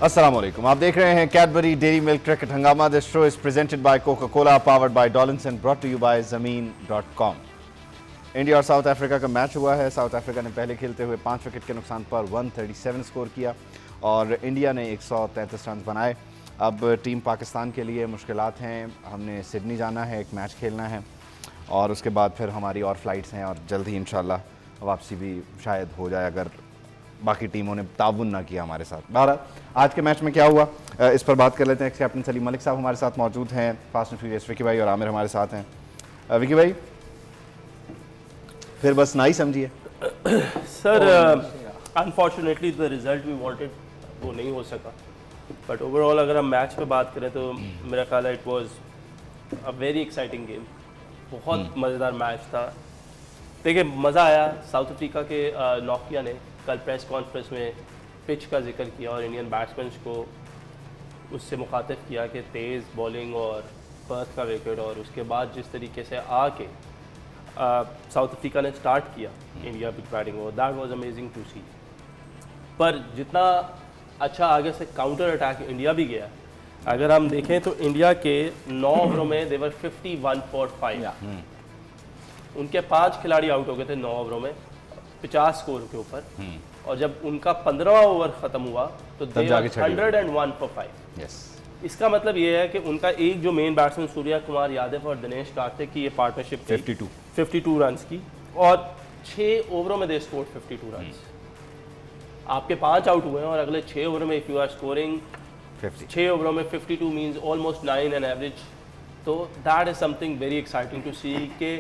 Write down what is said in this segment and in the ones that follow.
अस्सलाम वालेकुम, आप देख रहे हैं Cadbury Dairy Milk cricket Hungama. This show is presented by Coca Cola, powered by Dollinson, brought to you by ज़मीन.com। इंडिया और साउथ अफ्रीका का मैच हुआ है। साउथ अफ्रीका ने पहले खेलते हुए 5 विकेट के नुकसान पर 137 स्कोर किया और इंडिया ने 133 रन बनाए। अब टीम पाकिस्तान के लिए मुश्किलात हैं। हमने सिडनी जाना है, एक मैच खेलना है और उसके बाद फिर हमारी और फ्लाइट्स हैं और जल्द ही इंशाल्लाह वापसी भी शायद हो जाए अगर बाकी टीमों ने ताउन ना किया हमारे साथ। बहरहाल आज के मैच में क्या हुआ इस पर बात कर लेते हैं। कैप्टन सलीम मलिक साहब हमारे साथ मौजूद हैं, फास्ट एंड फ्यूरियस विकी भाई और आमिर हमारे साथ हैं। विकी भाई फिर बस ना ही समझिए sir, unfortunately the result we wanted वो नहीं हो सका, बट ओवरऑल अगर हम मैच पे बात करें तो मेरा ख्याल है it was a very exciting game. बहुत मज़ेदार मैच था। देखिए मज़ा आया। साउथ अफ्रीका के नोकिया ने कल प्रेस कॉन्फ्रेंस में पिच का जिक्र किया और इंडियन बैट्समैन को उससे मुखातिब किया कि तेज़ बॉलिंग और बर्थ का विकेट, और उसके बाद जिस तरीके से आके साउथ अफ्रीका ने स्टार्ट किया इंडिया की बैटिंग, और दैट वाज अमेजिंग टू सी। पर जितना अच्छा आगे से काउंटर अटैक इंडिया भी गया, अगर हम देखें तो इंडिया के 9 ओवरों में देवर 51 फॉर 5। उनके 5 खिलाड़ी आउट हो गए थे 9 ओवरों में 50 स्कोर के ऊपर, और जब उनका 15वां ओवर ख़त्म हुआ तो 101 फॉर 5। इसका मतलब ये है कि उनका एक जो मेन बैट्समैन सूर्या कुमार यादव और दिनेश कार्तिक की ये पार्टनरशिप 52 रन्स की, और 6 ओवरों में दे स्कोर 52 रन्स। आपके 5 आउट हुए हैं और अगले 6 ओवर में इफ़ यू आर स्कोरिंग 6 ओवरों में 52 मीन्स ऑलमोस्ट 9 एन एवरेज। तो that is something very exciting to see कि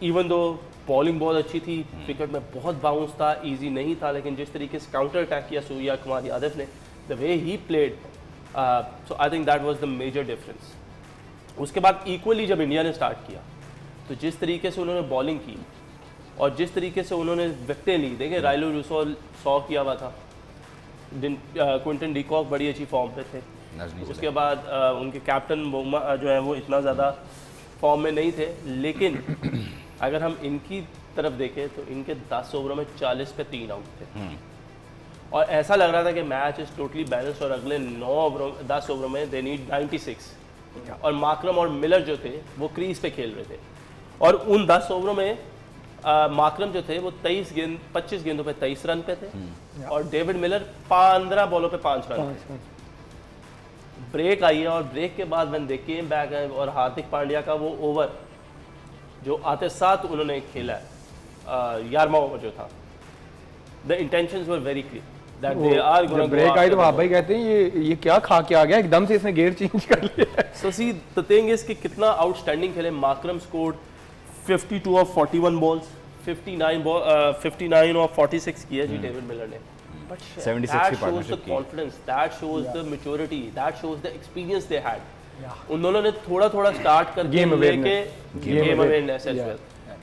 इवन दो बॉलिंग बहुत अच्छी थी, विकेट में बहुत बाउंस था, इजी नहीं था, लेकिन जिस तरीके से काउंटर अटैक किया सूर्या कुमार यादव ने, the way he played, so I think that was the major difference. उसके बाद इक्वली जब इंडिया ने स्टार्ट किया तो जिस तरीके से उन्होंने बॉलिंग की और जिस तरीके से उन्होंने विकेटें ली, देखिए राइलो रूसो 100 किया हुआ था, क्विंटन डीकॉक बड़ी अच्छी फॉर्म पे थे, उसके बाद उनके कैप्टन बोमा जो है वो इतना ज़्यादा फॉर्म में नहीं थे, लेकिन अगर हम इनकी तरफ देखें तो इनके 10 ओवरों में 40 पे 3 आउट थे और ऐसा लग रहा था कि मैच इज टोटली बैलेंस, और अगले 10 ओवरों में दे नीड 96, और मार्करम और मिलर जो थे वो क्रीज पे खेल रहे थे, और उन 10 ओवरों में मार्करम जो थे वो 25 गेंदों पे 23 रन पे थे, और डेविड मिलर 15 बॉलों पे 5 रन। ब्रेक आई है और ब्रेक के बाद व्हेन दे केम बैक, और हार्दिक पांड्या का वो ओवर जो आते साथ उन्होंने खेला है, 11वां ओवर जो था, the intentions were very clear that they are going to break I तो आप भाई कहते हैं ये क्या खा के आ गया, एकदम से इसने गियर चेंज कर लिया। सो सी द थिंग इज कि कितना आउटस्टैंडिंग खेले। Markram scored 52 of 41 balls, 59 of 46 किया जी डेविड मिलर ने, but 76 that की shows the पार्टनरशिप की। confidence, that shows the maturity, that shows the experience they had. उन्होंने थोड़ा थोड़ा स्टार्ट करके Game लेके awareness. Game awareness as well,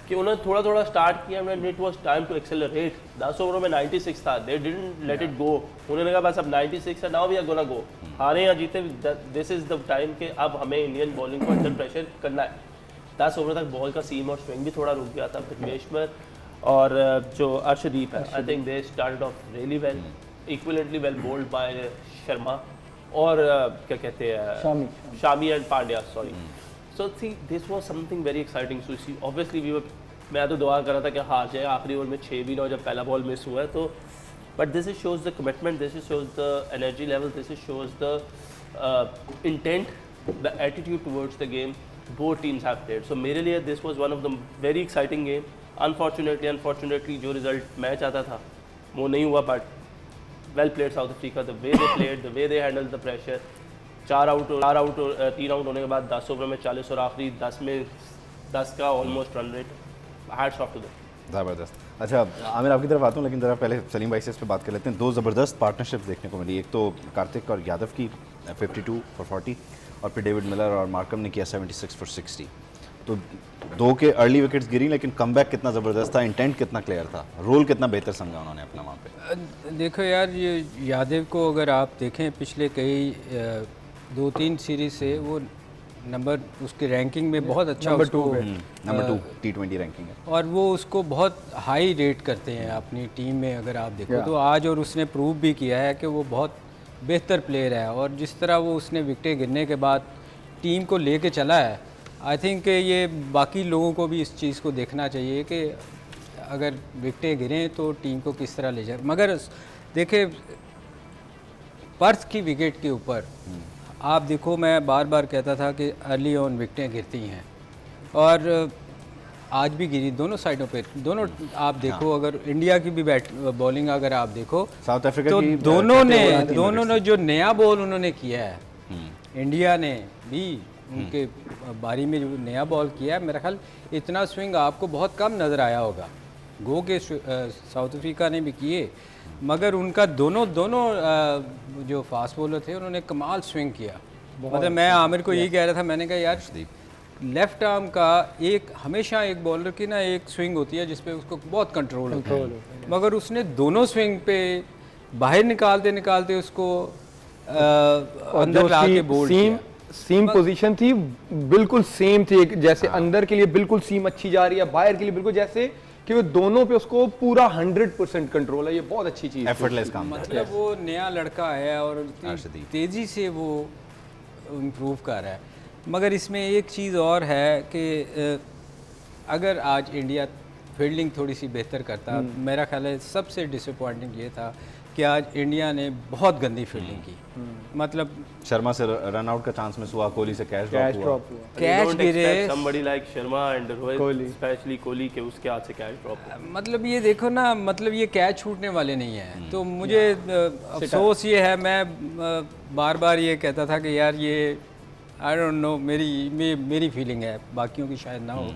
कि उन्होंने थोड़ा थोड़ा स्टार्ट किया when it was time to accelerate. 10 ओवरों में 96 था, they didn't let it go. उन्होंने कहा बस अब 96 है, now we are gonna go, हारे या जीते दिस इज द टाइम के अब हमें इंडियन बॉलिंग को अंडर प्रेशर करना है। 10 ओवर तक बॉल का सीम और स्विंग भी थोड़ा रुक गया था। भुवनेश्वर और जो अर्शदीप है, I think they started off really well, equivalently well bowled by Sharma और क्या कहते हैं Shami and Pandya, sorry. So see this was something very exciting to see. Obviously we were, मैं तो दुआ कर रहा था कि हार जाए, आखिरी ओवर में 6 भी ना हो जब पहला बॉल मिस हुआ है तो, but this is shows the commitment, this is shows the energy level, this is shows the intent, the attitude towards the game both teams have played. So मेरे लिए this was one of the very exciting game. Unfortunately जो result मैं चाहता था वो नहीं हुआ, but well played South Africa, the way they played, the way they handled the pressure. 3 out होने के बाद 10 ओवर में 40 और आखिरी 10 में 10 का almost run rate, hats off to them. ज़बरदस्त। अच्छा आमिर आपकी तरफ आता हूँ, लेकिन ज़रा पहले सलीम भाई से इस पर बात कर लेते हैं। 2 ज़बरदस्त पार्टनरशिप देखने को मिली, एक तो कार्तिक और यादव की 52 फॉर 40, और फिर डेविड मिलर और मार्कम ने किया 76 फॉर 60। तो 2 के अर्ली विकेट्स गिरी, लेकिन कमबैक कितना ज़बरदस्त था, इंटेंट कितना क्लियर था, रोल कितना बेहतर समझा उन्होंने अपना वहाँ पे। देखो यार, ये यादव को अगर आप देखें पिछले कई 2-3 सीरीज से वो नंबर उसकी रैंकिंग में बहुत अच्छा, नंबर 2 T20 रैंकिंग है, और वो उसको बहुत हाई रेट करते हैं अपनी टीम में। अगर आप देखो तो आज, और उसने प्रूव भी किया है कि वो बहुत बेहतर प्लेयर है, और जिस तरह वो उसने विकेटें गिरने के बाद टीम को लेके चला है, आई थिंक ये बाकी लोगों को भी इस चीज़ को देखना चाहिए कि अगर विकेटें गिरें तो टीम को किस तरह ले जाए। मगर देखिए पर्थ की विकेट के ऊपर आप देखो, मैं बार बार कहता था कि अर्ली ऑन विकेटें गिरती हैं, और आज भी गिरी दोनों साइडों पे। दोनों आप देखो, अगर इंडिया की भी बॉलिंग अगर आप देखो, साउथ अफ्रीका तो की दोनों ने जो नया बॉल उन्होंने किया है, इंडिया ने भी उनके बारी में जो नया बॉल किया है, मेरा ख्याल इतना स्विंग आपको बहुत कम नज़र आया होगा। गो के साउथ अफ्रीका ने भी किए, मगर उनका दोनों जो फास्ट बॉलर थे उन्होंने कमाल स्विंग किया। मतलब मैं आमिर को यही कह रहा था, मैंने कहा यार लेफ्ट आर्म का एक हमेशा एक बॉलर की ना एक स्विंग होती है जिसपे उसको बहुत कंट्रोल होता है, मगर उसने दोनों स्विंग पे बाहर निकालते निकालते उसको अंदर ला के बोल्ड किया। सीम पोजीशन थी बिल्कुल सेम थी, जैसे अंदर के लिए बिल्कुल सीम अच्छी जा रही है, बाहर के लिए बिल्कुल, जैसे कि वो दोनों पे उसको पूरा 100% कंट्रोल है। ये बहुत अच्छी चीज है, एफर्टलेस काम। मतलब वो नया लड़का है और इतनी तेजी से वो इम्प्रूव कर रहा है। मगर इसमें एक चीज़ और है कि अगर आज इंडिया फील्डिंग थोड़ी सी बेहतर करता, मेरा ख्याल है सबसे डिसअपॉइंटिंग ये था कि आज इंडिया ने बहुत गंदी फील्डिंग की। मतलब शर्मा से रन आउट का चांस मिस हुआ, कोहली से कैच ड्रॉप हुआ। कैच गिरे, somebody like Sharma and Rohit, specially Kohli के उसके हाथ से कैच ड्रॉप। मतलब ये देखो ना, मतलब ये कैच छूटने वाले नहीं है। तो मुझे अफसोस ये है, मैं बार बार ये कहता था कि यार ये आई डोंट नो, मेरी फीलिंग है, बाकियों की शायद ना हो,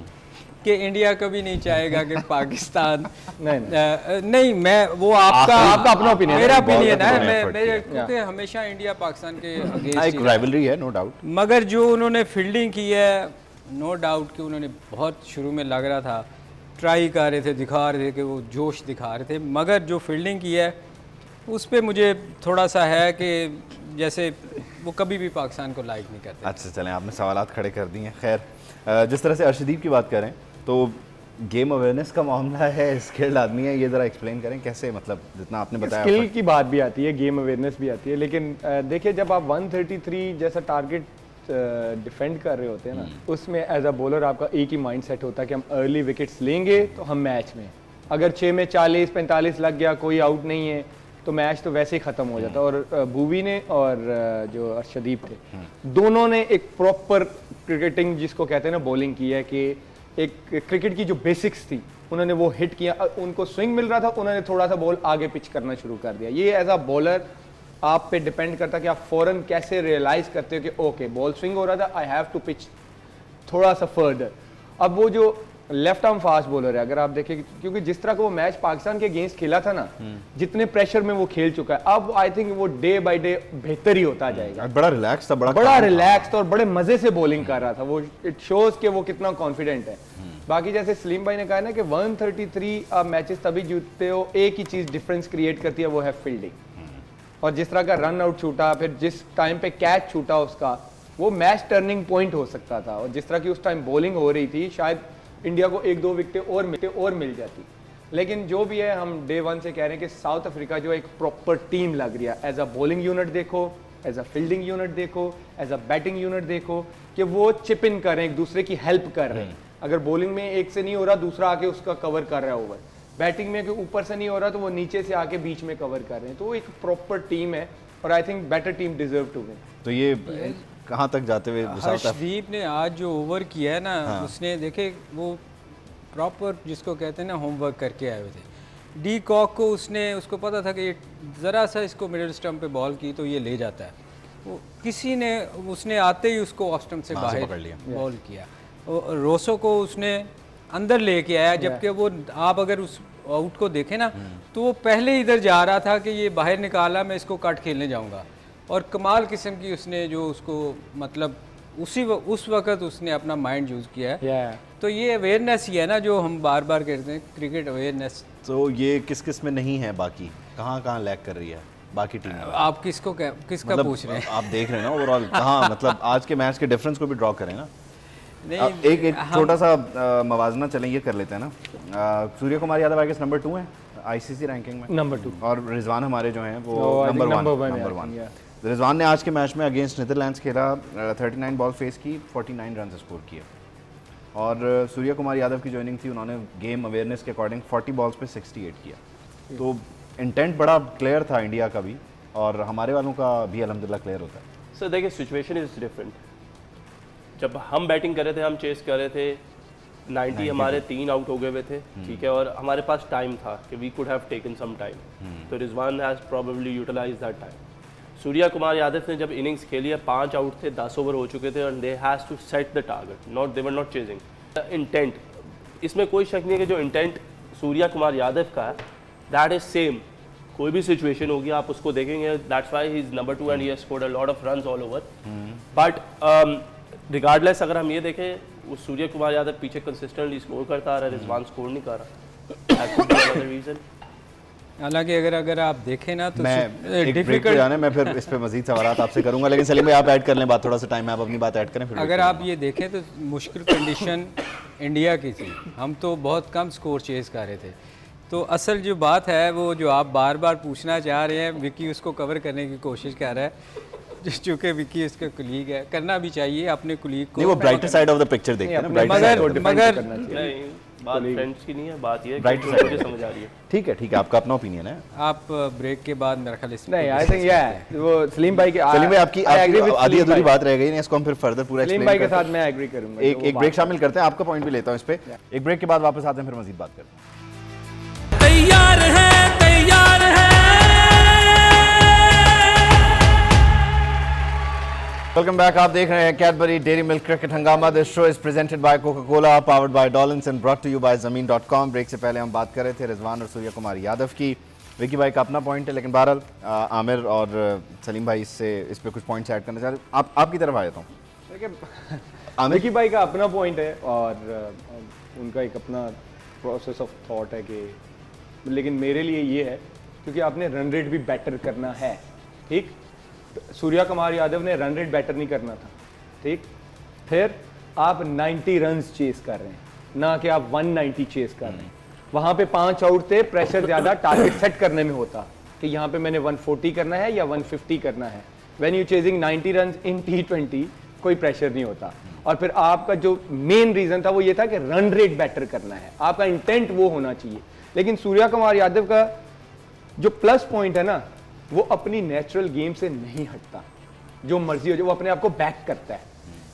कि इंडिया कभी नहीं चाहेगा कि पाकिस्तान नहीं मैं वो आपका अपना ओपिनियन, मेरा ओपिनियन है, क्योंकि हमेशा इंडिया पाकिस्तान के अगेंस्ट एक राइवलरी है, नो डाउट। मगर जो उन्होंने फील्डिंग की है, नो डाउट कि उन्होंने बहुत शुरू में लग रहा था ट्राई कर रहे थे, दिखा रहे थे कि वो जोश दिखा रहे थे, मगर जो फील्डिंग की है उस पर मुझे थोड़ा सा है कि जैसे वो कभी भी पाकिस्तान को लाइक नहीं करते। अच्छा चलें, आपने सवालात खड़े कर दिए। खैर, जिस तरह से अर्शदीप की बात करें तो गेम अवेयरनेस का मामला है, स्किल्ड आदमी है, ये ज़रा एक्सप्लेन करें कैसे, मतलब जितना आपने बताया। स्किल की बात भी आती है, गेम अवेयरनेस भी आती है, लेकिन देखिए जब आप 133 जैसा टारगेट डिफेंड कर रहे होते हैं ना, उसमें एज अ बॉलर आपका एक ही माइंड सेट होता है कि हम अर्ली विकेट्स लेंगे तो हम मैच में, अगर 6 में 40-45 लग गया, कोई आउट नहीं है, तो मैच तो वैसे ही ख़त्म हो जाता। और भूवी ने और जो अर्शदीप थे, दोनों ने एक प्रॉपर क्रिकेटिंग जिसको कहते हैं ना बॉलिंग की है, कि एक क्रिकेट की जो बेसिक्स थी उन्होंने वो हिट किया। उनको स्विंग मिल रहा था, उन्होंने थोड़ा सा बॉल आगे पिच करना शुरू कर दिया। ये एज अ बॉलर आप पे डिपेंड करता है कि आप फ़ौरन कैसे रियलाइज़ करते हो कि ओके बॉल स्विंग हो रहा था, आई हैव टू पिच थोड़ा सा फर्दर। अब वो जो लेफ्ट आर्म फास्ट बॉलर है, अगर आप देखें, क्योंकि जिस तरह का वो मैच पाकिस्तान के अगेंस्ट खेला था ना, जितने प्रेशर में वो खेल चुका है, अब आई थिंक वो डे बाय डे बेहतर ही होता जाएगा। बड़ा रिलैक्स था, बड़ा रिलैक्स और बड़े मजे से बॉलिंग कर रहा था वो। इट शोज कि वो कितना कॉन्फिडेंट है। बाकी जैसे सलीम भाई ने कहा ना कि 133 आप मैचेस तभी जीतते हो, एक ही चीज डिफरेंस क्रिएट करती है, वो है फील्डिंग। और जिस तरह का रन आउट छूटा, फिर जिस टाइम पे कैच छूटा उसका, वो मैच टर्निंग पॉइंट हो सकता था। और जिस तरह की उस टाइम बॉलिंग हो रही थी, शायद इंडिया को 1-2 विकेटें और मिल जाती। लेकिन जो भी है, हम डे 1 से कह रहे हैं कि साउथ अफ्रीका जो एक प्रॉपर टीम लग रही है, एज अ बॉलिंग यूनिट देखो, एज अ फील्डिंग यूनिट देखो, एज अ बैटिंग यूनिट देखो, कि वो चिप इन कर रहे हैं, एक दूसरे की हेल्प कर रहे हैं। अगर बॉलिंग में एक से नहीं हो रहा, दूसरा आके उसका कवर कर रहा है ओवर। बैटिंग में ऊपर से नहीं हो रहा, तो वो नीचे से आके बीच में कवर कर रहे हैं। तो वो एक प्रॉपर टीम है, और I think better team deserve to win. तो ये कहाँ तक जाते हुए हर्षदीप ने आज जो ओवर किया है ना, उसने देखे वो प्रॉपर जिसको कहते हैं ना होमवर्क करके आए हुए थे। डी कॉक को उसको पता था कि ज़रा सा इसको मिडिल स्टंप पे बॉल की तो ये ले जाता है। वो किसी ने उसने आते ही उसको ऑफ स्टंप से बाहर बॉल किया। रोसो को उसने अंदर लेके आया, जबकि वो आप अगर उस आउट को देखें ना, तो वो पहले इधर जा रहा था कि ये बाहर निकाला, मैं इसको कट खेलने जाऊंगा। और कमाल किस्म की उसने जो उसको मतलब उस वक्त उसने अपना माइंड यूज़ किया है। तो ये अवेयरनेस ही है ना जो हम बार बार कहते हैं, क्रिकेट अवेयरनेस। तो ये किस में नहीं है, बाकी कहाँ लैग कर रही है बाकी टीम? आप किसका मतलब, पूछ रहे हैं? आप देख रहे हैं ना ओवरऑल कहाँ, मतलब आज के मैच के डिफरेंस को भी ड्रॉ करें ना। नहीं, एक छोटा सा मवाजना चलें, ये कर लेते हैं ना। Surya Kumar Yadav I guess number 2 है आईसीसी रैंकिंग में नंबर 2 और रिजवान हमारे जो हैं वो I think number number one one है, नंबर वन। yeah. रिजवान ने आज के मैच में अगेंस्ट नीदरलैंड्स खेला, 39 बॉल फेस की, 49 रन स्कोर किए। और सूर्य कुमार यादव की ज्वाइनिंग थी, उन्होंने गेम अवेयरनेस के अकॉर्डिंग 40 बॉल्स पे 68 किया। तो इंटेंट बड़ा क्लियर था इंडिया का भी, और हमारे वालों का भी अल्हम्दुलिल्लाह क्लियर होता है। सर देखिए सिचुएशन इज़ डिफरेंट। जब हम बैटिंग कर रहे थे, हम चेस कर रहे थे, 90 हमारे 3 आउट हो गए हुए थे, ठीक है, और हमारे पास टाइम था कि we could have taken some time, तो Rizwan has probably utilise that time. Surya Kumar Yadav ने जब इनिंग्स खेली है, 5 आउट थे, 10 ओवर हो चुके थे, and they has to set the target, not they were not chasing intent. इसमें कोई शक नहीं है कि जो इंटेंट सूर्या कुमार यादव का है दैट इज सेम। कोई भी सिचुएशन होगी आप उसको देखेंगे, that's why he is number 2 and he has scored a lot of runs all over. But regardless अगर हम ये देखें, वो सूर्य कुमार यादव पीछे कंसिस्टेंटली स्कोर करता आ रहा है, रिजवान स्कोर नहीं कर रहा। रीजन हालांकि अगर आप देखें ना तो मैं एक ब्रेक पे जाना है, मैं फिर इस पे मजीद सवालात आपसे करूंगा, लेकिन सलीम भाई आप ऐड कर लें बात, थोड़ा सा टाइम है, आप अपनी बात ऐड करें फिर। अगर आप ये देखें तो मुश्किल कंडीशन इंडिया की थी, हम तो बहुत कम स्कोर चेज़ कर रहे थे। तो असल जो बात है वो जो आप बार बार पूछना चाह रहे हैं, विकी उसको कवर करने की कोशिश कर रहा है, चूँकि विकी उसका कुलीग है, करना भी चाहिए अपने कुलीग को। नहीं, वो brighter side of the picture देखते हैं ना, ब्राइटर साइड। मगर नहीं, बात फ्रेंड्स की नहीं है, बात ये है Right कि side. मुझे समझ आ रही है। ठीक है, आपका अपना ओपिनियन है। आप ब्रेक के बाद मेरा ख्याल इस नहीं, आई थिंक वो सलीम भाई के सलीम भाई आपकी आधी अधूरी बात रह गई ना, इसको हम फिर फर्दर पूरा सलीम एक्सप्लेन भाई के करते हैं। साथ मैं एग्री करूंगा। एक ब्रेक शामिल करते हैं, आपका पॉइंट भी लेता हूँ इस पे। एक ब्रेक के बाद वापस आते हैं, फिर मजीद बात करते हैं। तैयार है तैयार है। वेलकम बैक, आप देख रहे हैं Cadbury Dairy Milk cricket Hungama. This show is presented by Coca Cola, powered by Dollins and brought to you by ज़मीन.com। ब्रेक से पहले हम बात कर रहे थे रिजवान और सूर्य कुमार यादव की। विकी भाई का अपना पॉइंट है, लेकिन बहरहाल आमिर और सलीम भाई इस पे कुछ पॉइंट्स ऐड करना चाह रहे हैं। आपकी तरफ आ जाता हूँ। देखिए विकी भाई का अपना पॉइंट है और उनका एक अपना प्रोसेस ऑफ थॉट है कि, लेकिन मेरे लिए ये है क्योंकि आपने रन रेट भी बेटर करना है, ठीक। सूर्या कुमार यादव ने रन रेट बेटर नहीं करना था, ठीक। फिर आप 90 रन्स चेस कर रहे हैं, ना कि आप 190 चेस कर रहे हैं। वहाँ पे 5 आउट थे, प्रेशर ज़्यादा टारगेट सेट करने में होता कि यहाँ पे मैंने 140 करना है या 150 करना है। When you chasing 90 runs in T20 कोई प्रेशर नहीं होता। और फिर आपका जो मेन रीज़न था वो ये था कि रन रेट बेटर करना है, आपका इंटेंट वो होना चाहिए। लेकिन सूर्या कुमार यादव का जो प्लस पॉइंट है ना, वो अपनी नेचुरल गेम से नहीं हटता, जो मर्जी हो, जो वो अपने आप को बैक करता है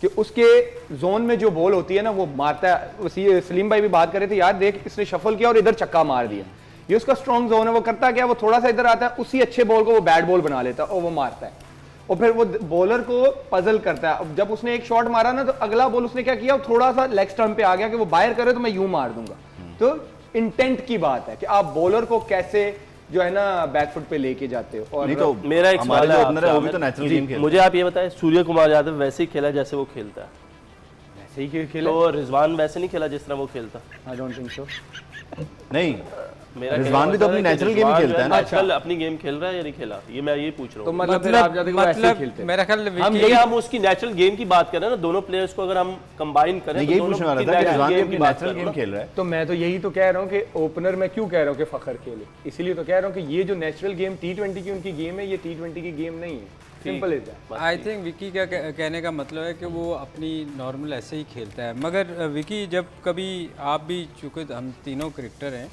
कि उसके जोन में जो बॉल होती है ना वो मारता है। सलीम भाई भी बात कर रहे थे, यार देख इसने शफल किया और इधर छक्का मार दिया, ये उसका स्ट्रॉन्ग जोन है। वो करता क्या, वो थोड़ा सा इधर आता है, उसी अच्छे बॉल को वो बैड बॉल बना लेता है और वो मारता है, और फिर वो बॉलर को पजल करता है। अब जब उसने एक शॉट मारा ना, तो अगला बॉल उसने क्या किया, थोड़ा सा लेग स्टंप पे आ गया कि वो बाहर करे तो मैं यूं मार दूंगा। तो इंटेंट की बात है कि आप बॉलर को कैसे जो है ना बैकफुट पे लेके जाते हो। और नहीं तो मेरा एक हमारे सवाल जो है ओपनर है वो भी आपसे, तो नेचुरल जी, गेम खेलते हैं। मुझे आप ये बताएं, सूर्य कुमार यादव वैसे ही खेला जैसे वो खेलता है, वैसे ही खेला। तो रिजवान वैसे नहीं खेला जिस तरह वो खेलता। I don't think so. नहीं, मेरा रिजवान भी तो अपनी नेचुरल गेम ही खेलता है ना। आजकल अपनी गेम खेल रहा है या नहीं खेला, ये मैं ये पूछ रहा तो हूँ। मतलब फिर आप जाते हो ऐसे ही खेलते हैं। मेरा ख्याल हम ये हम उसकी नेचुरल गेम की बात कर रहे हैं ना, दोनों प्लेयर्स को अगर हम कंबाइन करें नहीं, तो यही दोनों पूछने वाला की था कि natural रिजवान भी game अपनी की बात नेचुरल कर रहे गेम हैं। खेल रहा है। तो मैं तो यही तो कह रहा हूँ कि ओपनर मैं क्यों कह रहा हूँ कि फखर खेले, इसीलिए तो कह रहा हूँ कि ये जो नेचुरल गेम T20 की उनकी गेम है, ये T20 की गेम नहीं है। Simple is that. I think Vicky का कहने का मतलब है कि वो अपनी नॉर्मल ऐसे ही खेलता है। मगर विकी, जब कभी आप भी, चूँकि हम तीनों क्रिकेटर हैं,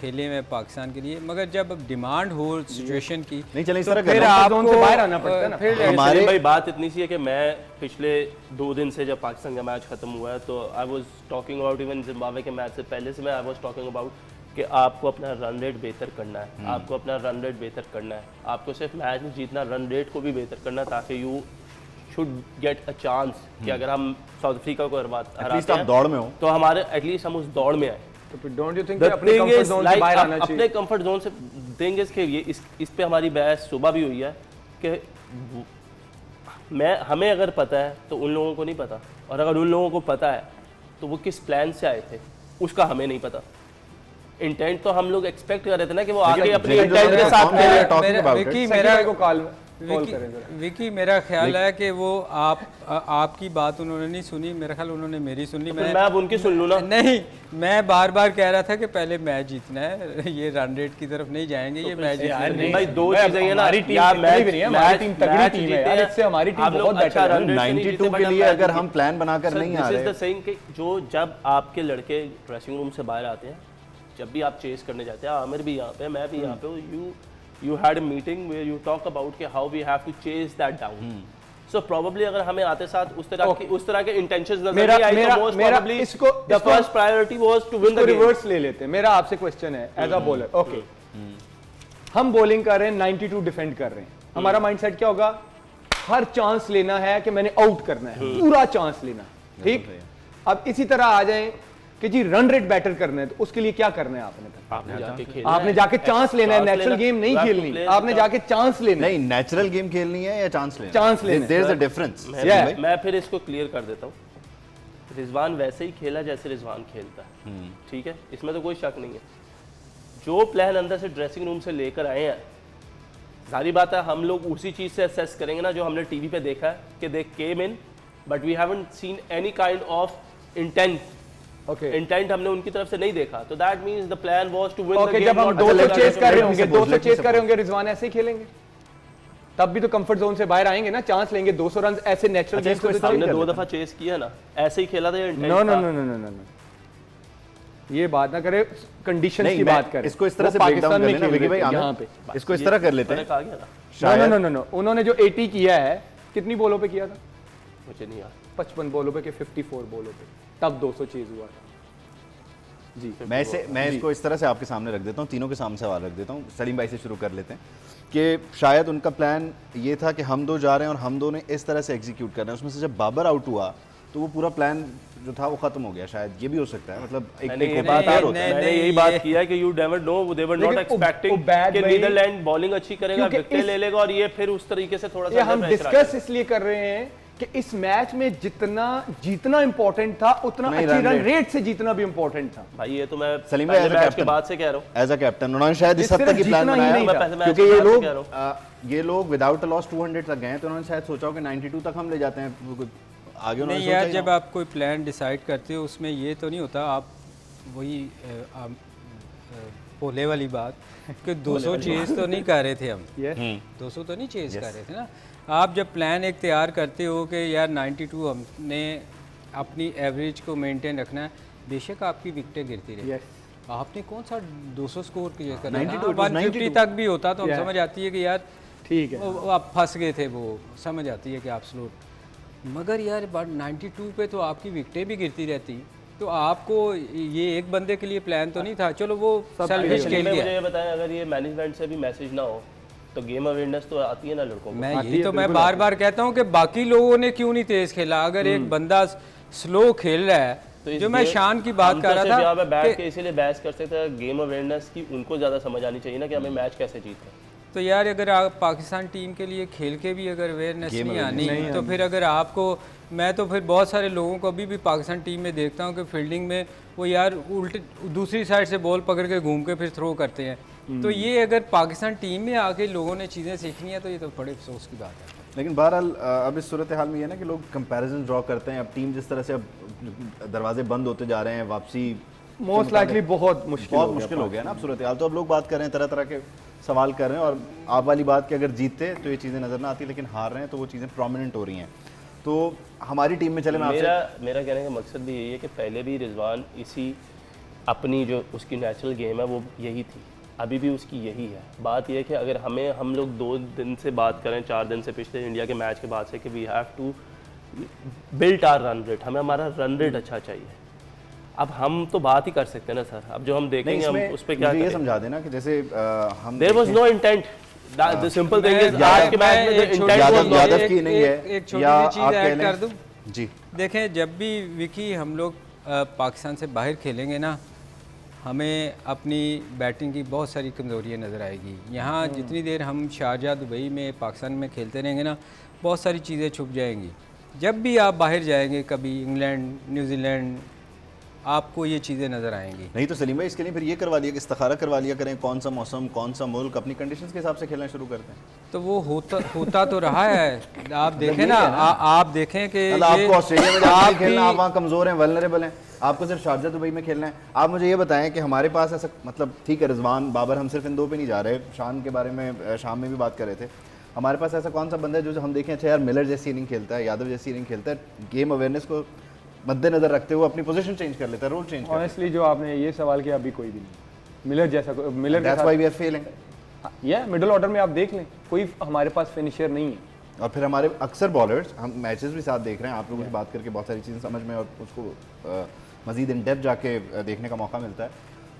खेले में पाकिस्तान के लिए, मगर जब डिमांड हो सिचुएशन की, नहीं चलें इस तो तरह फिर करना। जोन से बाहर आना पड़ता है ना। फिर हमारे- सलीम भाई बात इतनी सी है कि मैं पिछले 2 दिन से जब पाकिस्तान का मैच खत्म हुआ है, तो I was talking about, even Zimbabwe के मैच से पहले से मैं आई वाज टॉकिंग अबाउट कि आपको अपना रन रेट बेहतर करना है, आपको अपना रन रेट बेहतर करना है, आपको सिर्फ मैच नहीं जीतना, रन रेट को भी बेहतर करना, ताकि you should get a chance कि अगर हम साउथ अफ्रीका को एटलीस्ट हराते आप हैं दौड़ में हो। तो हमारे एटलीस्ट हम उस दौड़ में आए। तो फिर डोंट यू थिंक The अपने thing कंफर्ट is, जोन से like, बाहर आना अपने चाहिए। कंफर्ट जोन से देंगे इसके लिए इस पे हमारी बहस सुबह भी हुई है कि हमें अगर पता है तो उन लोगों को नहीं पता, और अगर उन लोगों को पता है तो वो किस प्लान से आए थे उसका हमें नहीं पता। इंटेंट तो हम लोग एक्सपेक्ट कर रहे थे ना कि वो आके अपनी लेकिन इंटेंट के जो साथ है, खेले। talking about it. Vicky, Sunny मेरा भाई को कॉल विकी मेरा ख्याल है कि वो आपकी बात उन्होंने नहीं सुनी, मेरा ख्याल उन्होंने मेरी सुन ली। मैं अब उनकी सुन लूँ ना? नहीं, मैं बार बार कह रहा था कि पहले मैच जीतना है, ये रन रेट की तरफ नहीं जाएंगे, ये मैच जीतना है। भाई दो चीजें हैं ना, हमारी टीम हमारी टीम तगड़ी टीम है यार, इससे हमारी टीम बहुत बेटर है। 92 के लिए अगर हम प्लान बनाकर नहीं आ रहे, कि जो जब आपके लड़के ड्रेसिंग रूम से बाहर आते हैं, जब भी आप चेस करने जाते हैं, आमिर भी यहाँ पे, मैं भी यहाँ पे, you had a meeting where you talk about कि how we have to chase that down. So probably अगर हमें आते साथ उस तरह के intentions नजर नहीं आई, तो most probably the first priority was to win the game. Reverse ले लेते हैं। मेरा आपसे क्वेश्चन है एज अ बॉलर, ओके हम बॉलिंग कर रहे हैं, 92 डिफेंड कर रहे हैं, हमारा माइंडसेट क्या होगा? हर चांस लेना है कि मैंने आउट करना है, पूरा चांस लेना, ठीक। अब इसी तरह आ जाए कि जी रन रेट बैटर करना है, तो उसके लिए क्या करना है? आपने जाके चांस लेना है, नेचुरल गेम नहीं खेलनी, आपने जाके चांस लेना है। नहीं, नेचुरल गेम खेलनी है या चांस लेना? चांस लेना। There is a difference. मैं फिर इसको क्लियर कर देता हूँ। रिजवान वैसे ही खेला जैसे रिजवान खेलता है, ठीक है, इसमें तो कोई शक नहीं है। जो प्लान अंदर से ड्रेसिंग रूम से लेकर आए हैं, सारी बात है, हम लोग उसी चीज से असेस करेंगे ना जो हमने टीवी पे देखा है कि they came in but we haven't seen any kind of intent. Intent हमने उनकी तरफ से नहीं देखा, तो that means the plan was to win the game. जब हम 200 चेस कर रहे होंगे, 200 चेस कर रहे होंगे, रिजवान ऐसे ही खेलेंगे, तब भी तो कंफर्ट जोन से बाहर आएंगे ना, चांस लेंगे, 200 रन ऐसे नेचुरल गेम को हमने 2 दफा चेस किया ना, ऐसे ही खेला था। No no no no no, ये बात ना करे, कंडीशंस की बात करें। इसको इस तरह से ब्रेक डाउन कर लेना विकी भाई, यहाँ पे इसको इस तरह कर लेते हैं। नो नो नो नो, उन्होंने जो 80 किया है, कितनी बॉलों पे किया था? मुझे नहीं याद, 55 बॉलों पे के 54 बॉलों पे, तब 200 चेज हुआ था जी। मैं इसको इस तरह से आपके सामने रख देता हूँ, तीनों के सामने सवाल रख देता हूँ। सलीम भाई से शुरू कर लेते हैं कि शायद उनका प्लान ये था कि हम दो जा रहे हैं और हम दो ने इस तरह से एग्जीक्यूट कर रहे हैं, उसमें से जब बाबर आउट हुआ तो वो पूरा प्लान जो था वो खत्म हो गया। शायद ये भी हो सकता है, मतलब एक बात होता है। मैंने यही बात किया कि you never know, they were not expecting कि नीदरलैंड बॉलिंग अच्छी करेगा, विकेट ले लेगा, और ये फिर उस तरीके से थोड़ा सा हम डिस्कस इसलिए कर रहे हैं कि इस मैच में जितना जीतना इंपॉर्टेंट था, उतना अच्छी रन रेट से जीतना भी इंपॉर्टेंट था। भाई ये तो मैं सलीम भाई एज अ कैप्टन बात से कह रहा हूं, एज अ कैप्टन उन्होंने शायद इस हद तक की प्लान बनाया, क्योंकि ये लोग विदाउट अ लॉस 200 तक गए, तो उन्होंने शायद सोचा हो कि 92 तक हम ले जाते हैं आगे। नहीं यार, जब आप कोई प्लान डिसाइड करते हो उसमें ये तो नहीं होता, आप वही पोले वाली बात कि 200 चेज तो नहीं कर रहे थे हम, 200 तो नहीं चेज कर रहे थे ना। आप जब प्लान एक तैयार करते हो कि यार 92 हमने अपनी एवरेज को मेंटेन रखना है, बेशक आपकी विकेटें गिरती रही, आपने कौन सा 200 स्कोर किया करना है? 150 तक भी होता तो हम समझ आती है कि यार ठीक है, आप फंस गए थे, वो समझ आती है कि आप स्लो, मगर यार 92 पे तो आपकी विकेटें भी गिरती रहती, तो आपको ये एक बंदे के लिए प्लान तो नहीं था। चलो वो सेल्फिश खेल गया। मुझे ये बताएं, अगर ये मैनेजमेंट से भी मैसेज ना हो तो गेम अवेयरनेस तो आती है ना लड़कों को। मैं यही तो मैं बार बार कहता हूँ कि बाकी लोगों ने क्यों नहीं तेज खेला? अगर एक बंदा स्लो खेल रहा है, तो जो मैं शान की बात कर रहा था, बैठ के इसीलिए बहस कर सकते हैं, गेम अवेयरनेस की उनको ज़्यादा समझ आनी चाहिए ना कि हमें मैच कैसे जीतना है। तो यार अगर आप पाकिस्तान टीम के लिए खेल के भी अगर अवेयरनेस नहीं आनी, तो फिर अगर आपको, मैं तो फिर बहुत सारे लोगों को अभी भी पाकिस्तान टीम में देखता हूँ कि फील्डिंग में वो यार उल्टे दूसरी साइड से बॉल पकड़ के घूम के फिर थ्रो करते हैं। तो ये अगर पाकिस्तान टीम में आके लोगों ने चीज़ें सीखनी है तो ये तो बड़े अफसोस की बात है। लेकिन बहरहाल अब इस सूरत हाल में ये ना कि लोग कंपैरिजन ड्रॉ करते हैं, अब टीम जिस तरह से अब दरवाजे बंद होते जा रहे हैं, वापसी मोस्ट लाइकली बहुत मुश्किल हो गया ना अब सूरत हाल। तो अब लोग बात कर रहे हैं, तरह तरह के सवाल कर रहे हैं, और आप वाली बात कि अगर जीतते तो ये चीज़ें नज़र ना आती, लेकिन हार रहे हैं तो वो चीज़ें प्रोमिनेंट हो रही हैं। तो हमारी टीम में चले, मेरा कहने का मकसद भी यही है कि पहले भी रिजवान इसी अपनी जो उसकी नेचुरल गेम है वो यही थी, अभी भी उसकी यही है। बात यह है कि अगर हम लोग 2 दिन से बात करें, 4 दिन से पिछले इंडिया के मैच के बाद से कि we have to build our run rate, हमें हमारा रन रेट अच्छा चाहिए। अब हम तो बात ही कर सकते हैं ना सर, अब जो हम देखेंगे हम उस पर क्या ये समझा देना कि जैसे हम there was no intent, the simple thing is आज के मैच में इंटेंट यादव की नहीं है। एक छोटी सी चीज़ ऐड कर दूं जी, देखें जब भी विकी हम लोग पाकिस्तान से बाहर खेलेंगे ना, हमें अपनी बैटिंग की बहुत सारी कमज़ोरियाँ नज़र आएगी। यहाँ जितनी देर हम शारजाह दुबई में पाकिस्तान में खेलते रहेंगे ना, बहुत सारी चीज़ें छुप जाएंगी। जब भी आप बाहर जाएंगे, कभी इंग्लैंड, न्यूजीलैंड, आपको ये चीज़ें नज़र आएंगी। नहीं तो सलीम भाई इसके लिए फिर ये करवा लिया कि इस्तिखारा करवा लिया करें, कौन सा मौसम कौन सा मुल्क, अपनी कंडीशंस के हिसाब से खेलना शुरू करते हैं। तो वो होता तो रहा है। आप देखें ना, आप देखें कि मतलब आपको ऑस्ट्रेलिया में जाके खेलना, आप आपकी वहाँ कमज़ोर हैं, वल्नरेबल हैं, आपको सिर्फ शारजा दुबई में खेलना है। आप मुझे ये बताएं कि हमारे पास ऐसा, मतलब ठीक है रिजवान बाबर, हम सिर्फ इन दो पे नहीं जा रहे, शान के बारे में शाम में भी बात कर रहे थे, हमारे पास ऐसा कौन सा बंदा है जो हम देखें अच्छा यार मिलर जैसी इनिंग खेलता है, यादव जैसी इनिंग खेलता है, गेम अवेयरनेस को मद्देनजर रखते हुए अपनी पोजीशन चेंज कर लेता है, रोल चेंज कर ऑनेस्टली जो आपने ये सवाल किया अभी कोई भी नहीं मिलर जैसा Miller that's why we are failing. या मिडिल ऑर्डर में आप देख लें कोई हमारे पास फिनिशर नहीं है। और फिर हमारे अक्सर बॉलर्स, हम मैचेस भी साथ देख रहे हैं, आप लोगों से बात करके बहुत सारी चीज़ें समझ में और उसको मज़ीद इन डेप्थ जाके देखने का मौका मिलता है।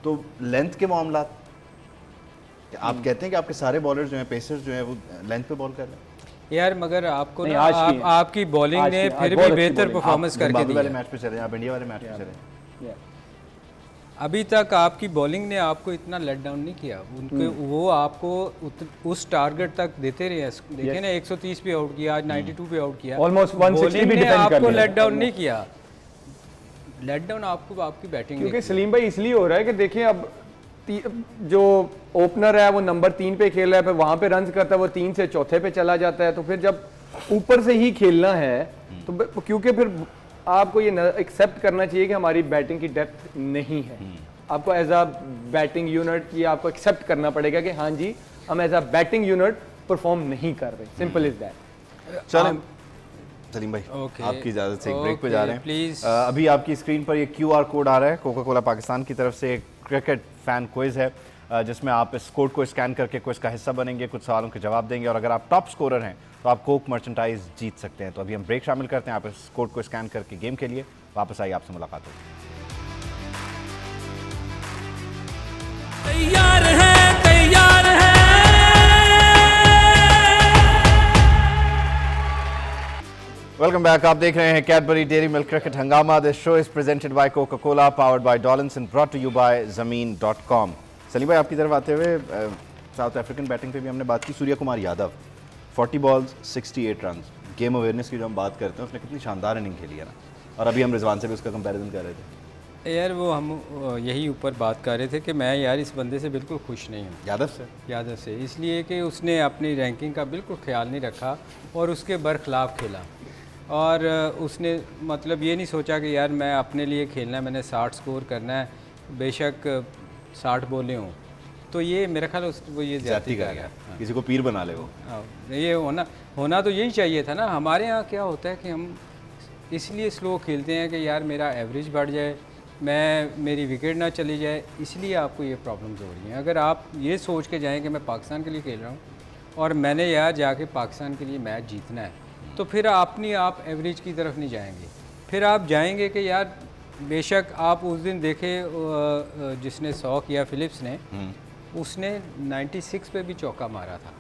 तो लेंथ के मामला आप कहते हैं कि आपके सारे बॉलर्स जो हैं, पेसर्स जो हैं, वो लेंथ पे बॉल कर रहे हैं। यार मगर आपको नहीं, ना आज की है। आपकी बॉलिंग आज ने की, आज फिर बहुत भी अच्छी बेहतर bowling। परफॉर्मेंस करके जिम्बाब्वे दी वाले है। मैच पे चले, आप इंडिया वाले मैच पे चले। अभी तक आपकी बॉलिंग ने आपको इतना लेट डाउन नहीं किया, उनके वो आपको उस टारगेट तक देते रहे। देखे ना 130 पे आउट किया, आज 92 पे आउट किया, Almost 160 Bowling भी ने defend कर आपको लिया। लेट डाउन नहीं किया। लेट डाउन आपको आपकी बैटिंग क्योंकि सलीम भाई इसलिए हो रहा है कि देखिए अब जो ओपनर है वो नंबर 3 पे खेल रहा है, फिर वहां पे रन करता है, वो 3 से चौथे पे चला जाता है। तो फिर जब ऊपर से ही खेलना है तो क्योंकि फिर आपको ये एक्सेप्ट करना चाहिए कि हमारी बैटिंग की डेप्थ नहीं है। आपको एज अ बैटिंग यूनिट ये आपको एक्सेप्ट करना पड़ेगा कि हाँ जी हम as a batting unit perform नहीं कर रहे। Simple is that. चलें सलीम भाई, Okay, आपकी इजाज़त से एक ब्रेक पे okay, जा रहे हैं please। अभी आपकी स्क्रीन पर ये QR कोड आ रहा है, कोका कोला पाकिस्तान की तरफ से एक क्रिकेट फ़ैन क्विज़ है जिसमें आप इस कोड को स्कैन करके क्विज़ का हिस्सा बनेंगे, कुछ सवालों के जवाब देंगे और अगर आप टॉप स्कोरर हैं तो आप कोक मर्चेंटाइज जीत सकते हैं। तो अभी हम ब्रेक शामिल करते हैं, आप इस कोड को स्कैन करके गेम के लिए वापस आइए, आपसे मुलाकात होगी। तैयार है तैयार है। वेलकम बैक, आप देख रहे हैं Cadbury Dairy Milk cricket Hungama. This show is presented by Coca Cola, powered by Dollins and brought to you by ज़मीन.com। सलीम भाई आपकी तरफ आते हुए साउथ अफ्रीकन बैटिंग पे भी हमने बात की। Surya Kumar Yadav 40 balls 68 run, game awareness की जो हम बात करते हैं उसने कितनी शानदार इनिंग खेली है ना। और अभी हम रिजवान से भी उसका कंपैरिजन कर रहे थे। यार वो हम यही ऊपर बात कर रहे थे कि मैं यार इस बंदे से बिल्कुल खुश नहीं हूँ, यादव से, इसलिए कि उसने अपनी रैंकिंग का बिल्कुल ख्याल नहीं रखा और उसके बरखिलाफ़ खेला। और उसने मतलब ये नहीं सोचा कि यार मैं अपने लिए खेलना है, मैंने 60 स्कोर करना है, बेशक 60 बोले हों। तो ये मेरा ख्याल वो ये ज़्यादती कर गया। किसी को पीर बना ले वो। ये होना तो यही चाहिए था ना। हमारे यहाँ क्या होता है कि हम इसलिए स्लो खेलते हैं कि यार मेरा एवरेज बढ़ जाए, मेरी विकेट ना चली जाए, इसलिए आपको ये प्रॉब्लम्स हो रही हैं। अगर आप ये सोच के जाएं कि मैं पाकिस्तान के लिए खेल रहा हूँ और मैंने यार जाके पाकिस्तान के लिए मैच जीतना है, तो फिर अपनी आप एवरेज की तरफ नहीं जाएंगे। फिर आप जाएंगे कि यार बेशक आप उस दिन देखे जिसने 100 किया फिलिप्स ने, उसने 96 पे भी चौका मारा था।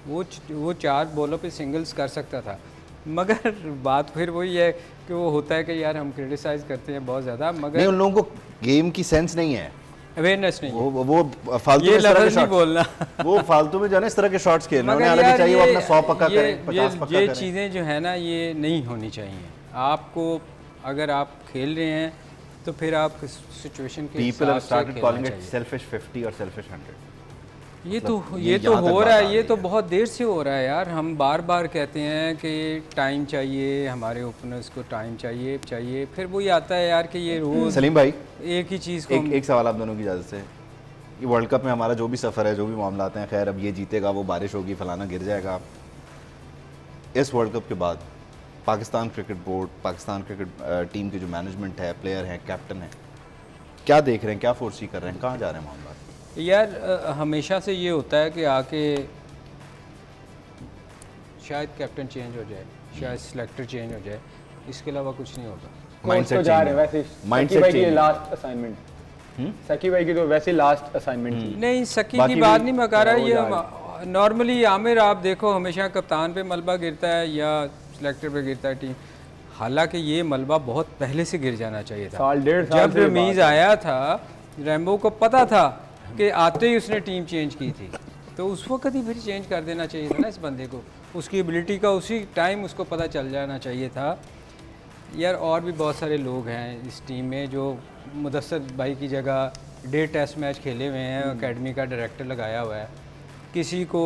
वो 4 बॉलों पे सिंगल्स कर सकता था। मगर बात फिर वही है कि वो होता है कि यार हम क्रिटिसाइज़ करते हैं बहुत ज़्यादा, मगर नहीं, उन लोगों को गेम की सेंस नहीं है, अवेयरनेस नहीं है। वो फालतू ये में इस तरह के लफ्ज़ नहीं शॉट्स बोलना। वो फालतू में जो है ना इस तरह के शॉट्स खेल रहे हैं, मगर हालांकि यार चाहिए वो अपना 100 पक्का ये- करें, 50 पक्का ये करें। चीज़ें जो है ना ये नहीं होनी चाहिए। आपको अगर आप खेल रहे हैं तो फिर आप सिचुएशन के People हिसाब have से started खेलना calling it चाहिए। selfish 50 और selfish 100। ये तो मतलब ये ये तो यहाँ तक हो बात रहा आ है, ये रही तो है। बहुत देर से हो रहा है यार। हम बार बार कहते हैं कि टाइम चाहिए, हमारे ओपनर्स को टाइम चाहिए, फिर वही आता है यार कि ये रोज़ सलीम भाई एक ही चीज़ को एक सवाल आप दोनों की इजाज़त से, ये वर्ल्ड कप में हमारा जो भी सफ़र है, जो भी मामला हैं, खैर अब ये जीतेगा, वो बारिश होगी, फलाना गिर जाएगा। इस वर्ल्ड कप के बाद Pakistan cricket board, Pakistan cricket team की जो मैनेजमेंट है, प्लेयर हैं, कैप्टन है, क्या देख रहे हैं, क्या फोर्सी कर रहे हैं, कहाँ जा रहे हैं मामला? यार हमेशा से ये होता है कि आके शायद कैप्टन चेंज हो जाए, शायद सिलेक्टर चेंज हो जाए, इसके अलावा कुछ नहीं होता। कोच तो जा रहे हैं वैसे। सकी भाई की लास्ट असाइनमेंट, सकी भाई की तो वैसे लास्ट असाइनमेंट थी। नहीं, सकी बाकी की बात भी- नहीं मैं कह रहा, वो ये नॉर्मली आमिर आप देखो हमेशा कप्तान पे मलबा गिरता है या सिलेक्टर पे गिरता है टीम। हालांकि ये मलबा बहुत पहले से गिर जाना चाहिए था। साल डेढ़ साल जब से ये रमीज बात है। आया था, रैम्बो को पता था कि आते ही उसने टीम चेंज की थी, तो उस वक्त ही फिर चेंज कर देना चाहिए था ना इस बंदे को। उसकी एबिलिटी का उसी टाइम उसको पता चल जाना चाहिए था। यार और भी बहुत सारे लोग हैं इस टीम में जो मुदस्सर भाई की जगह डे टेस्ट मैच खेले हुए हैं, एकेडमी का डायरेक्टर लगाया हुआ है, किसी को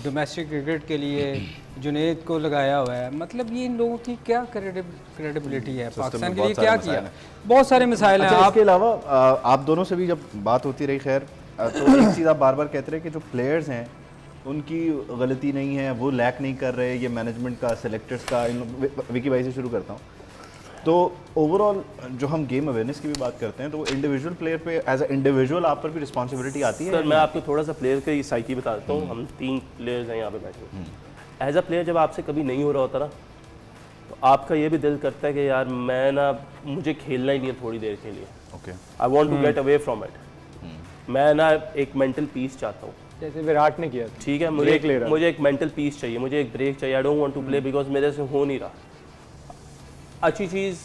डोमेस्टिक क्रिकेट के लिए जुनेद को लगाया हुआ है। मतलब ये इन लोगों की क्या क्रेडिबिलिटी है, पाकिस्तान के लिए क्या किया? बहुत सारे मसाइल हैं। अच्छा, इसके अलावा आप दोनों से भी जब बात होती रही, खैर तो एक चीज़ आप बार बार कहते रहे कि जो प्लेयर्स हैं उनकी गलती नहीं है, वो लैक नहीं कर रहे, ये मैनेजमेंट का, सेलेक्टर्स का। विकी भाई से शुरू करता हूँ। तो ओवरऑल जो हम गेम अवेयरनेस की भी बात करते हैं, तो इंडिविजुअल प्लेयर पे एज अ इंडिविजुअल आप पर भी रिस्पॉन्सिबिलिटी आती है? सर मैं आपको थोड़ा सा प्लेयर की साइकी बता देता हूँ। हम 3 प्लेयर्स हैं यहाँ पे बैठे हुए। एज अ प्लेयर जब आपसे कभी नहीं हो रहा होता ना, तो आपका ये भी दिल करता है कि यार मैं ना, मुझे खेलना ही नहीं है थोड़ी देर के लिए। Okay, I want to get away from it. मैं ना एक मेंटल पीस चाहता हूँ। जैसे विराट ने किया। ठीक है, मुझे एक मेंटल पीस चाहिए, मुझे एक ब्रेक चाहिए। I don't want to play because मेरे से हो नहीं रहा। अच्छी चीज़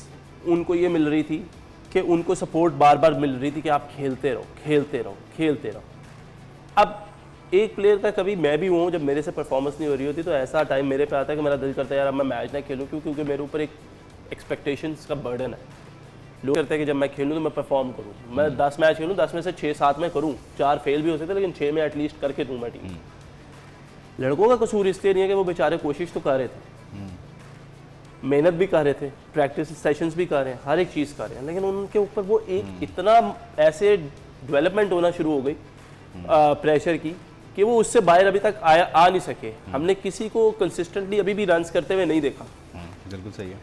उनको ये मिल रही थी कि उनको सपोर्ट बार बार मिल रही थी कि आप खेलते रहो, खेलते रहो, खेलते रहो। अब एक प्लेयर का कभी मैं भी हूँ, जब मेरे से परफॉर्मेंस नहीं हो रही होती तो ऐसा टाइम मेरे पे आता है कि मेरा दिल करता है यार अब मैं मैच ना खेलूँ, क्योंकि मेरे ऊपर एक एक्सपेक्टेशंस का बर्डन है। लोग कहते हैं कि जब मैं खेलूँ तो मैं परफॉर्म करूँ। मैं 10 मैच खेलूँ, 10 में से 6-7 में करूँ, 4 फेल भी हो सकते, लेकिन 6 में एटलीस्ट करके दूँ मैं टीम। लड़कों का कसूर इसलिए नहीं है कि वो बेचारे कोशिश तो कर रहे थे, मेहनत भी कर रहे थे, प्रैक्टिस सेशंस भी कर रहे हैं, हर एक चीज़ कर रहे हैं, लेकिन उनके ऊपर वो एक इतना ऐसे डेवलपमेंट होना शुरू हो गई प्रेशर की कि वो उससे बाहर अभी तक आ नहीं सके। हमने किसी को कंसिस्टेंटली अभी भी रन्स करते हुए नहीं देखा। बिल्कुल सही है।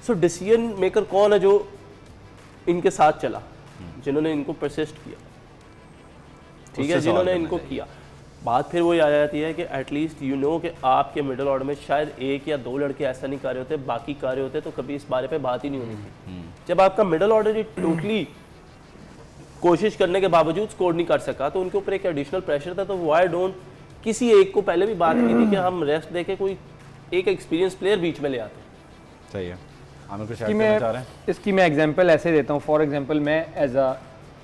सो डिसीजन मेकर कौन है जो इनके साथ चला, जिन्होंने इनको परसिस्ट किया, ठीक है, जिन्होंने इनको किया। बात फिर वही आ जाती है कि एटलीस्ट यू नो कि आपके मिडिल ऑर्डर में शायद 1 या 2 लड़के ऐसा नहीं कर रहे होते, बाकी कर रहे होते तो कभी इस बारे पे बात ही नहीं होनी थी। जब आपका मिडिल ऑर्डर ही टोटली कोशिश करने के बावजूद स्कोर नहीं कर सका तो उनके ऊपर एक एडिशनल प्रेशर था। तो वाई डोंट किसी एक को, पहले भी बात की थी कि हम रेस्ट देके कोई एक एक्सपीरियंस प्लेयर बीच में ले आते। सही है। आमिर कुछ ऐड करना चाह रहे हैं? इसकी मैं एग्जांपल ऐसे देता हूँ। फॉर एग्जांपल मैं as a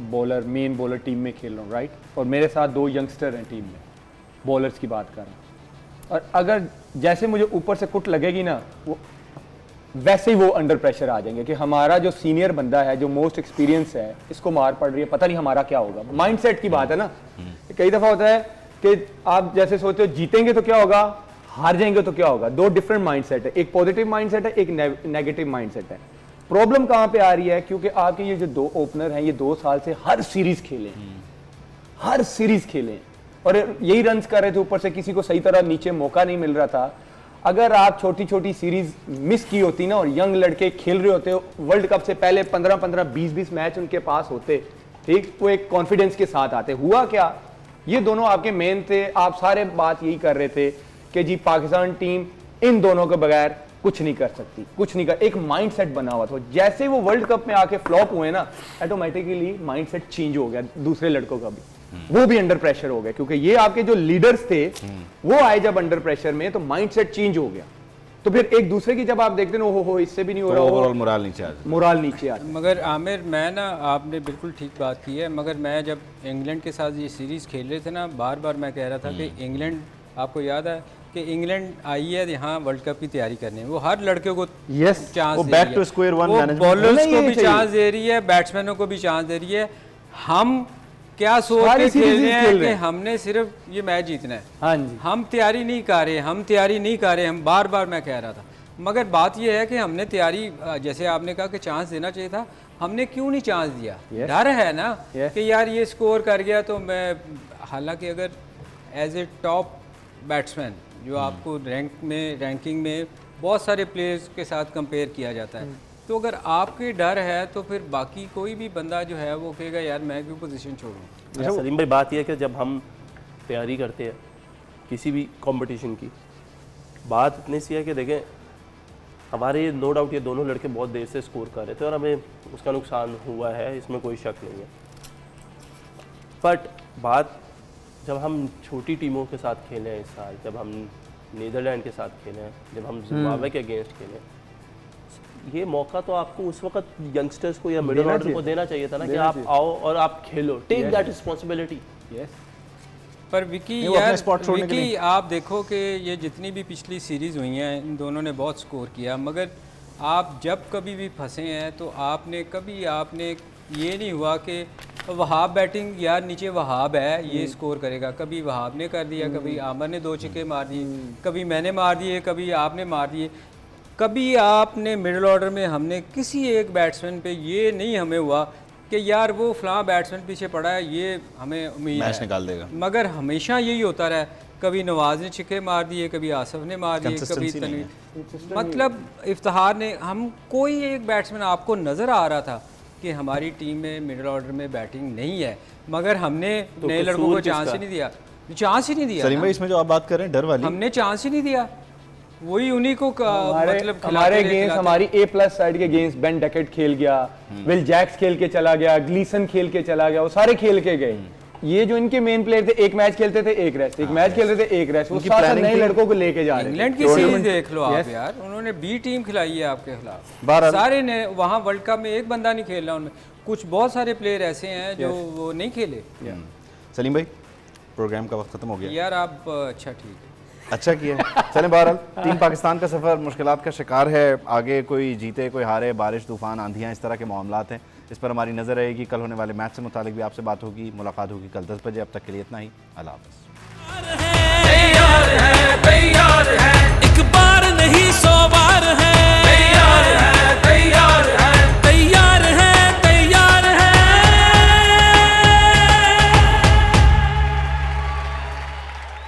bowler, main bowler team में खेल रहा हूँ, राइट, और मेरे साथ 2 यंगस्टर हैं टीम में, बॉलर्स की बात कर रहा हूँ, और अगर जैसे मुझे ऊपर से कुट लगेगी ना, वो वैसे ही वो अंडर प्रेशर आ जाएंगे कि हमारा जो सीनियर बंदा है, जो मोस्ट एक्सपीरियंस है, इसको मार पड़ रही है, पता नहीं हमारा क्या होगा। माइंडसेट की बात है ना। कई दफ़ा होता है कि आप जैसे सोचते हो जीतेंगे तो क्या होगा, हार जाएंगे तो क्या होगा। 2 डिफरेंट माइंडसेट है, एक पॉजिटिव माइंडसेट है, एक नेगेटिव माइंडसेट है। प्रॉब्लम कहाँ पे आ रही है, क्योंकि आपके ये जो 2 ओपनर हैं, ये 2 साल से हर सीरीज खेले, हर सीरीज खेले, और यही रन्स कर रहे थे, ऊपर से किसी को सही तरह नीचे मौका नहीं मिल रहा था। अगर आप छोटी छोटी सीरीज मिस की होती ना, और यंग लड़के खेल रहे होते, वर्ल्ड कप से पहले 15-15, 20-20 मैच उनके पास होते, ठीक, वो एक कॉन्फिडेंस के साथ आते। हुआ क्या, ये दोनों आपके मेन थे, आप सारे बात यही कर रहे थे कि जी पाकिस्तान टीम इन दोनों के बगैर कुछ नहीं कर सकती, कुछ नहीं कर। एक माइंडसेट बना हुआ था। जैसे वो वर्ल्ड कप में आके फ्लॉप हुए ना, ऑटोमेटिकली माइंडसेट चेंज हो गया दूसरे लड़कों का भी, वो भी अंडर प्रेशर हो गए, क्योंकि ये आपके जो लीडर्स थे वो आए जब अंडर प्रेशर में, तो माइंडसेट चेंज हो गया। तो फिर एक दूसरे की जब आप देखते हैं, हो इससे भी नहीं हो रहा, ओवरऑल मोरल नीचे आ जाता। मोरल नीचे आ। मगर आमिर, मैं ना, आपने बिल्कुल ठीक बात की है, मगर मैं जब इंग्लैंड के साथ ये सीरीज़ खेल रहे थे ना, बार बार मैं कह रहा था कि इंग्लैंड, आपको याद है कि इंग्लैंड आई है यहाँ वर्ल्ड कप की तैयारी करने, वो हर लड़के को चांस वो back to square one management, bowlers को भी चांस दे रही है, बैट्समैनों को भी चांस दे रही है। हम क्या सोच के खेल रहे हैं कि हमने सिर्फ ये मैच जीतना है। हाँ जी, हम तैयारी नहीं कर रहे, हम तैयारी नहीं कर रहे, हम बार बार मैं कह रहा था। मगर बात यह है कि हमने तैयारी, जैसे आपने कहा कि चांस देना चाहिए था, हमने क्यों नहीं चांस दिया? डर है ना कि यार ये स्कोर कर गया तो मैं, हालांकि अगर एज ए टॉप बैट्समैन जो आपको रैंकिंग में बहुत सारे प्लेयर्स के साथ कंपेयर किया जाता है, तो अगर आपके डर है तो फिर बाकी कोई भी बंदा जो है वो कहेगा यार मैं क्यों पोजीशन छोड़ूं। सलीम भाई, बात यह है कि जब हम तैयारी करते हैं किसी भी कंपटीशन की, बात इतनी सी है कि देखें, हमारे नो डाउट ये दोनों लड़के बहुत देर से स्कोर कर रहे थे और हमें उसका नुकसान हुआ है, इसमें कोई शक नहीं है। बट बात जब हम छोटी टीमों के साथ खेले हैं इस साल, जब हम नीदरलैंड के साथ खेले हैं, जब हम जिम्बाब्वे के अगेंस्ट खेले, ये मौका तो आपको उस वक्त यंगस्टर्स को या मिडिल ऑर्डर को देना चाहिए था ना, कि आप आओ और आप खेलो, टेक दैट रिस्पॉन्सिबिलिटी। पर विकी यार, विकी आप देखो कि ये जितनी भी पिछली सीरीज़ हुई हैं, इन दोनों ने बहुत स्कोर किया, मगर आप जब कभी भी फंसे हैं तो आपने ये नहीं हुआ कि वहाब बैटिंग, यार नीचे वहाब है ये स्कोर करेगा, कभी वहाब ने कर दिया, कभी आमर ने 2 छक्के मार दिए, कभी मैंने मार दिए, कभी आपने मार दिए, कभी आपने मिडिल ऑर्डर में हमने किसी एक बैट्समैन पे ये नहीं हमें हुआ कि यार वो फलां बैट्समैन पीछे पड़ा है, ये हमें उम्मीद मैच है निकाल देगा। मगर हमेशा यही होता रहा, कभी नवाज ने छक्के मार दिए, कभी आसफ ने मार दिए, कभी Consistency नहीं तनवीर, मतलब इफ्तिखार ने, हम कोई एक बैट्समैन आपको नज़र आ रहा था कि हमारी टीम में मिडिल ऑर्डर में बैटिंग नहीं है, मगर हमने नए लड़कों को चांस ही नहीं दिया, चांस ही नहीं दिया सलीम ना। भाई, इसमें जो आप बात कर रहे हैं डर वाली, हमने चांस ही नहीं दिया, वही उन्हीं को मतलब हमारे अगेंस्ट, हमारी A+ साइड के अगेंस्ट बेन डकेट खेल गया, विल जैक्स खेल के चला गया, ग्लीसन खेल के चला गया, वो सारे खेल के गए। ये जो इनके मेन प्लेयर थे, एक मैच खेलते थे एक रेस्ट, एक मैच खेलते थे एक रेस्ट, वो उनकी सारे planning नए थी। लड़कों को लेके जा रहे हैं। इंग्लैंड की सीरीज देख लो आप यार, उन्होंने बी टीम खिलाई है आपके खिलाफ, बहरहाल- सारे ने वहाँ वर्ल्ड कप में एक बंदा नहीं खेल रहा उनमें, कुछ बहुत सारे प्लेयर ऐसे हैं जो वो नहीं खेले। सलीम भाई प्रोग्राम का वक्त खत्म हो गया। यार आप अच्छा ठीक है, अच्छा किया। चलें, बहरहाल टीम पाकिस्तान का सफ़र मुश्किलात का शिकार है, आगे कोई जीते कोई हारे, बारिश तूफान आंधियाँ इस तरह के मामलात हैं, इस पर हमारी नज़र रहेगी। कल होने वाले मैच से मुतालिक भी आपसे बात होगी, मुलाकात होगी कल 10 बजे। अब तक के लिए इतना ही, अल्लाह हाफ़िज़।